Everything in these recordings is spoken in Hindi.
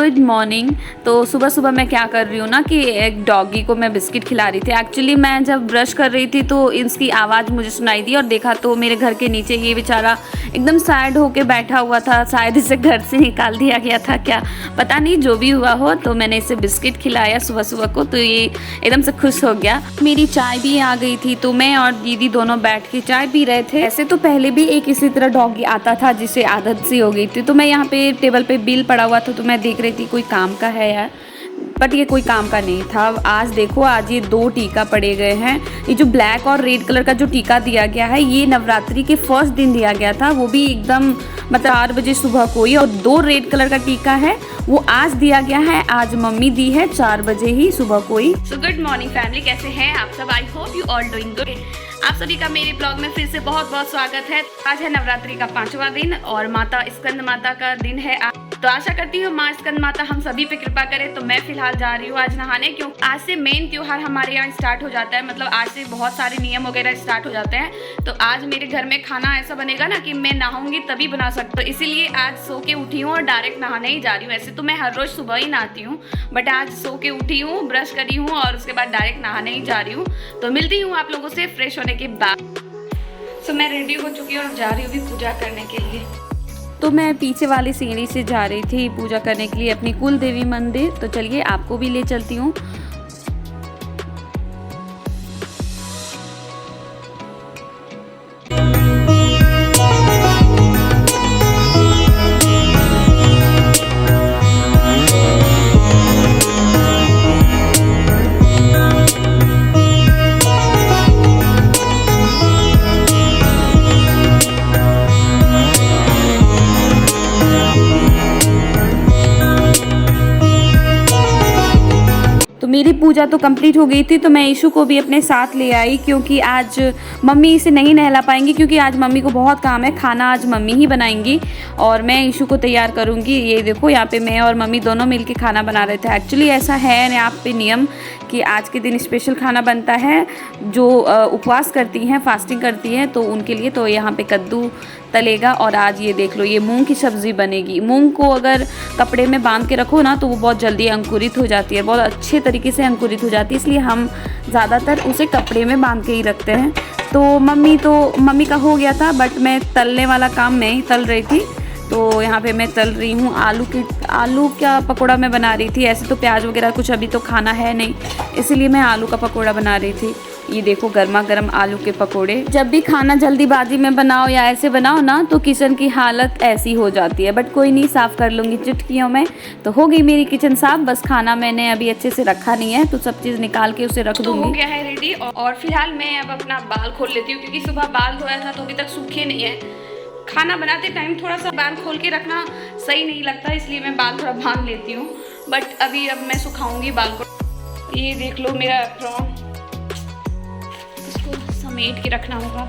Good morning. तो सुबह सुबह मैं क्या कर रही हूँ ना कि एक डॉगी को मैं बिस्किट खिला रही थी। एक्चुअली मैं जब ब्रश कर रही थी तो इसकी आवाज़ मुझे सुनाई दी और देखा तो मेरे घर के नीचे ये बेचारा एकदम सैड होके बैठा हुआ था। शायद इसे घर से निकाल दिया गया था क्या पता नहीं, जो भी हुआ हो। तो मैंने इसे बिस्किट खिलाया सुबह सुबह को, तो ये एकदम से खुश हो गया। मेरी चाय भी आ गई थी तो मैं और दीदी दोनों बैठ के चाय पी रहे थे। ऐसे तो पहले भी एक इसी तरह डॉगी आता था जिसे आदत सी हो गई थी। तो मैं यहाँ पे टेबल पे बिल पड़ा हुआ था तो मैं देख रही थी कोई काम का है यार, बट ये कोई काम का नहीं था। आज देखो, आज ये 2 टीका पड़े गए हैं। ये जो ब्लैक और रेड कलर का जो टीका दिया गया है ये नवरात्रि के फर्स्ट दिन दिया गया था, वो भी एकदम मतलब 4 बजे सुबह को ही। और 2 रेड कलर का टीका है वो आज दिया गया है, आज मम्मी दी है 4 बजे ही सुबह को ही। सो गुड मॉर्निंग फैमिली, कैसे हैं आप सब? I hope you all doing good. आप सभी का मेरे ब्लॉग में फिर से बहुत बहुत स्वागत है। आज है नवरात्रि का 5वां दिन और माता स्कंद माता का दिन है। तो आशा करती हूँ माँ स्कंद माता हम सभी पे कृपा करे। तो मैं फिलहाल जा रही हूँ आज नहाने, क्यों आज से मेन त्योहार हमारे यहाँ स्टार्ट हो जाता है। मतलब आज से बहुत सारे नियम वगैरह स्टार्ट हो जाते हैं। तो आज मेरे घर में खाना ऐसा बनेगा ना कि मैं नहाऊंगी तभी बना सकती हूँ, इसीलिए आज सो के उठी हूँ और डायरेक्ट नहाने ही जा रही हूँ। ऐसे तो मैं हर रोज सुबह ही नहाती हूँ, बट आज सो के उठी हूँ, ब्रश करी हूँ और उसके बाद डायरेक्ट नहाने ही जा रही हूँ। तो मिलती हूँ आप लोगों से फ्रेश होने के बाद। सो मैं रेडी हो चुकी हूँ और जा रही हूँ भी पूजा करने के लिए। तो मैं पीछे वाली सीढ़ी से जा रही थी पूजा करने के लिए अपनी कुल देवी मंदिर। तो चलिए आपको भी ले चलती हूँ। मेरी पूजा तो कंप्लीट हो गई थी, तो मैं ईशु को भी अपने साथ ले आई क्योंकि आज मम्मी इसे नहीं नहला पाएंगी, क्योंकि आज मम्मी को बहुत काम है। खाना आज मम्मी ही बनाएंगी और मैं ईशु को तैयार करूंगी। ये देखो यहाँ पे मैं और मम्मी दोनों मिलके खाना बना रहे थे। एक्चुअली ऐसा है यहाँ पे नियम कि आज के दिन स्पेशल खाना बनता है। जो उपवास करती हैं, फास्टिंग करती हैं, तो उनके लिए तो यहाँ पे कद्दू तलेगा। और आज ये देख लो, ये मूंग की सब्ज़ी बनेगी। मूंग को अगर कपड़े में बांध के रखो ना तो वो बहुत जल्दी अंकुरित हो जाती है, बहुत अच्छे तरीके से अंकुरित हो जाती है, इसलिए हम ज़्यादातर उसे कपड़े में बांध के ही रखते हैं। तो मम्मी का हो गया था, बट मैं तलने वाला काम मैं ही तल रही थी। तो यहाँ पे मैं तल रही हूँ आलू का पकौड़ा मैं बना रही थी। ऐसे तो प्याज वगैरह कुछ अभी तो खाना है नहीं, इसीलिए मैं आलू का पकौड़ा बना रही थी। ये देखो गर्मा गर्म आलू के पकोड़े। जब भी खाना जल्दीबाजी में बनाओ या ऐसे बनाओ ना तो किचन की हालत ऐसी हो जाती है, बट कोई नहीं, साफ़ कर लूँगी चुटकियों में। तो हो गई मेरी किचन साफ, बस खाना मैंने अभी अच्छे से रखा नहीं है तो सब चीज़ निकाल के उसे रख दूँगी। तो हो गया है रेडी और फिलहाल मैं अब अपना बाल खोल लेती हूँ, क्योंकि सुबह बाल धोया था तो अभी तक सूखे नहीं है। खाना बनाते टाइम थोड़ा सा बाल खोल के रखना सही नहीं लगता, इसलिए मैं बाल थोड़ा बांध लेती हूँ। बट अब मैं सुखाऊंगी बाल को। ये देख लो मेरा एप्रॉन, इसको समेट के रखना होगा।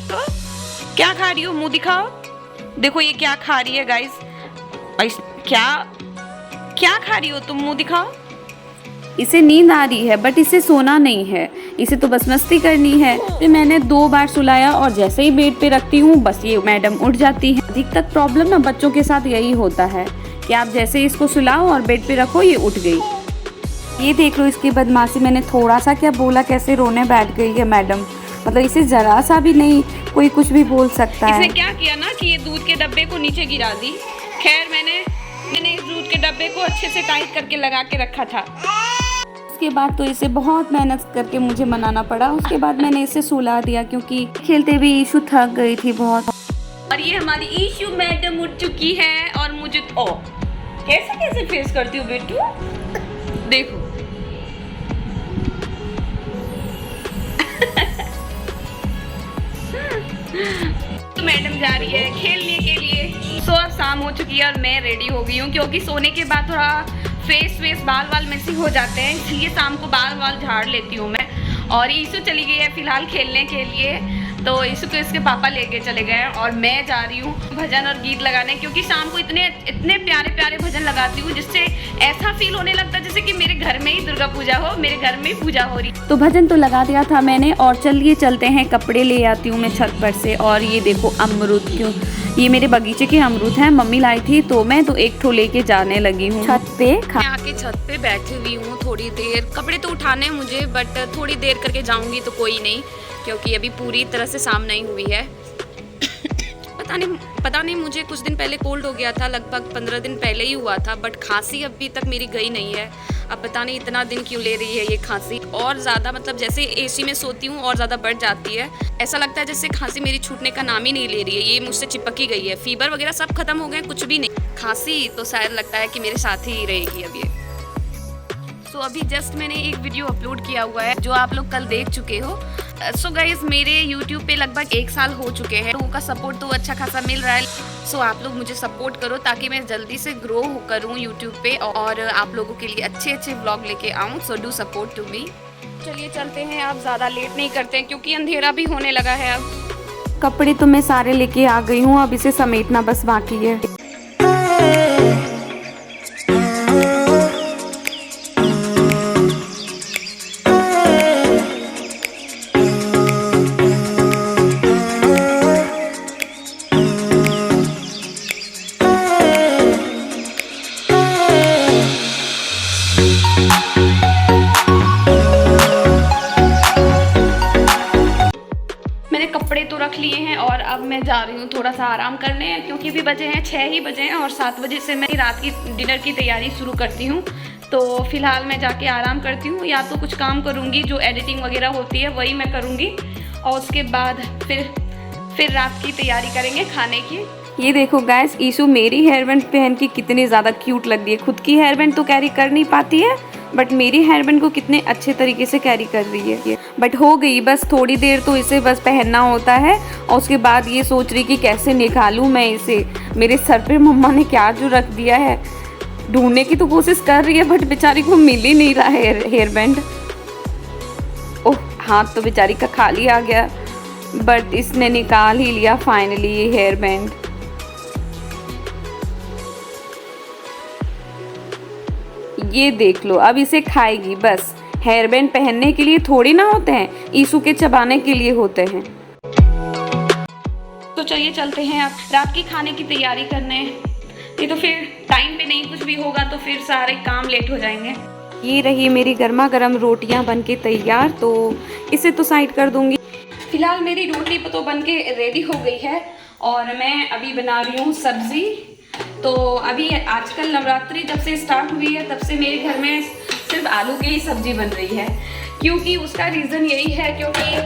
तो क्या खा रही हो? मुंह दिखाओ। देखो ये क्या खा रही है गाइस। क्या खा रही हो तुम? मुंह दिखाओ। इसे नींद आ रही है बट इसे सोना नहीं है, इसे तो बस मस्ती करनी है। तो मैंने 2 बार सुलाया और जैसे ही बेड पे रखती हूँ बस ये मैडम उठ जाती है। अधिकतर प्रॉब्लम ना बच्चों के साथ यही होता है कि आप जैसे ही इसको सुलाओ और बेड पे रखो ये उठ गई। ये देख लो इसकी बदमाशी, मैंने थोड़ा सा क्या बोला कैसे रोने बैठ गई है मैडम। मतलब इसे जरा सा भी नहीं कोई कुछ भी बोल सकता है। इसने क्या किया ना कि ये दूध के डब्बे को नीचे गिरा दी। खैर मैंने इस दूध के डब्बे को अच्छे से टाइट करके लगा के रखा था। उसके बाद तो इसे बहुत मेहनत करके मुझे मनाना पड़ा। उसके बाद मैंने इसे सुला दिया क्योंकि खेलते भी ईशु थक गई थी बहुत। और ये हमारी ईशु मैडम उठ चुकी है और मुझे कैसे फेस करती हूँ बेटू, देखो। तो मैडम जा रही है खेलने के लिए। सो अब शाम हो चुकी है और मैं रेडी हो गई हूँ, क्योंकि सोने के बाद थोड़ा फेस बाल मेसी हो जाते हैं, इसलिए शाम को बाल झाड़ लेती हूँ मैं। और ईशु चली गई है फिलहाल खेलने के लिए, तो ईशु को इसके पापा लेके चले गए हैं और मैं जा रही हूँ भजन और गीत लगाने, क्योंकि शाम को इतने प्यारे प्यारे भजन लगाती हूँ जिससे ऐसा फील होने लगता है जैसे कि मेरे घर में ही दुर्गा पूजा हो, मेरे घर में ही पूजा हो रही। तो भजन तो लगा दिया था मैंने और चलिए चलते हैं, कपड़े ले आती हूँ मैं छत पर से। और ये देखो अमरूद, क्यों ये मेरे बगीचे के अमरूद हैं, मम्मी लाई थी तो मैं तो एक ठो लेके जाने लगी हूँ छत पे। मैं आके छत पे बैठी हुई हूँ थोड़ी देर। कपड़े तो उठाने हैं मुझे, बट थोड़ी देर करके जाऊँगी तो कोई नहीं, क्योंकि अभी पूरी तरह से शाम नहीं हुई है। पता नहीं मुझे कुछ दिन पहले कोल्ड हो गया था, लगभग 15 दिन पहले ही हुआ था, बट खांसी अभी तक मेरी गई नहीं है। अब पता नहीं इतना दिन क्यों ले रही है ये खांसी, और ज़्यादा मतलब जैसे एसी में सोती हूँ और ज़्यादा बढ़ जाती है। ऐसा लगता है जैसे खांसी मेरी छूटने का नाम ही नहीं ले रही है, ये मुझसे चिपक ही गई है। फीवर वगैरह सब खत्म हो गए, कुछ भी नहीं, खांसी तो शायद लगता है कि मेरे साथ ही रहेगी अब ये। सो अभी जस्ट मैंने एक वीडियो अपलोड किया हुआ है जो आप लोग कल देख चुके हो। सो गाइज मेरे YouTube पे लगभग 1 साल हो चुके हैं, लोगों का सपोर्ट तो अच्छा खासा मिल रहा है। सो आप लोग मुझे सपोर्ट करो ताकि मैं जल्दी से ग्रो करूँ YouTube पे और आप लोगों के लिए अच्छे अच्छे व्लॉग लेके आऊँ। So do support to me. चलिए चलते हैं, आप ज़्यादा लेट नहीं करते हैं क्योंकि अंधेरा भी होने लगा है। अब कपड़े तो मैं सारे लेके आ गई हूँ, अब इसे समेटना बस बाकी है। कपड़े तो रख लिए हैं और अब मैं जा रही हूँ थोड़ा सा आराम करने, क्योंकि अभी बजे हैं 6 ही बजे हैं और 7 बजे से मैं रात की डिनर की तैयारी शुरू करती हूँ। तो फिलहाल मैं जाके आराम करती हूँ, या तो कुछ काम करूँगी, जो एडिटिंग वगैरह होती है वही मैं करूँगी, और उसके बाद फिर रात की तैयारी करेंगे खाने की। ये देखो गाइस, ईशु मेरी हेयर बैंड पहन के कितनी ज़्यादा क्यूट लग रही है। खुद की हेयर बैंड तो कैरी कर नहीं पाती है, बट मेरी हेयर बैंड को कितने अच्छे तरीके से कैरी कर रही है। बट हो गई, बस थोड़ी देर तो इसे बस पहनना होता है, और उसके बाद ये सोच रही कि कैसे निकालूं मैं इसे। मेरे सर पे मम्मा ने क्या जो रख दिया है, ढूंढने की तो कोशिश कर रही है बट बेचारी को मिल ही नहीं रहा है हेयर बैंड। ओह, हाथ तो बेचारी का खाली आ गया, बट इसने निकाल ही लिया फाइनली ये हेयर बैंड। ये देख लो, अब इसे खाएगी। बस हेयर बैंड पहनने के लिए थोड़ी ना होते हैं, ईशु के चबाने के लिए होते हैं। तो चलिए चलते हैं अब रात की खाने की तैयारी करने। ये तो फिर टाइम पे नहीं कुछ भी होगा तो फिर सारे काम लेट हो जाएंगे। ये रही मेरी गर्मा गर्म रोटियां बनके तैयार, तो इसे तो साइड कर दूंगी। फिलहाल मेरी रोटी तो बनके रेडी हो गई है और मैं अभी बना रही हूँ सब्जी। तो अभी आजकल नवरात्रि जब से स्टार्ट हुई है तब से मेरे घर में सिर्फ आलू की ही सब्जी बन रही है, क्योंकि उसका रीज़न यही है क्योंकि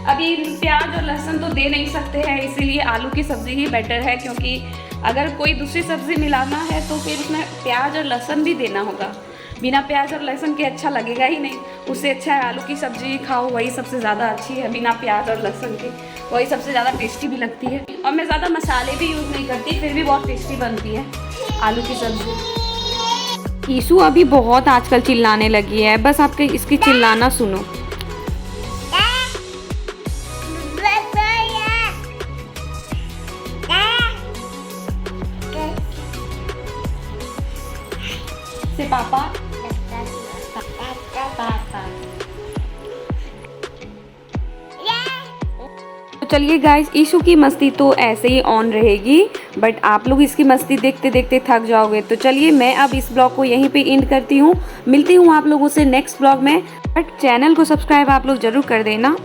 अभी प्याज और लहसुन तो दे नहीं सकते हैं, इसीलिए आलू की सब्ज़ी ही बेटर है। क्योंकि अगर कोई दूसरी सब्ज़ी मिलाना है तो फिर उसमें प्याज और लहसुन भी देना होगा, बिना प्याज और लहसुन के अच्छा लगेगा ही नहीं। उससे अच्छा है आलू की सब्ज़ी खाओ, वही सबसे ज़्यादा अच्छी है बिना प्याज और लहसुन के, वही सबसे ज़्यादा टेस्टी भी लगती है। और मैं ज़्यादा मसाले भी यूज़ नहीं करती, फिर भी बहुत टेस्टी बनती है आलू की सब्ज़ी। ईशु अभी बहुत आजकल चिल्लाने लगी है, बस आपके इसकी चिल्लाना सुनो। से पापा तो चलिए गाइस, ईशु की मस्ती तो ऐसे ही ऑन रहेगी, बट आप लोग इसकी मस्ती देखते देखते थक जाओगे। तो चलिए मैं अब इस ब्लॉग को यहीं पे एंड करती हूँ, मिलती हूँ आप लोगों से नेक्स्ट ब्लॉग में। बट चैनल को सब्सक्राइब आप लोग जरूर कर देना।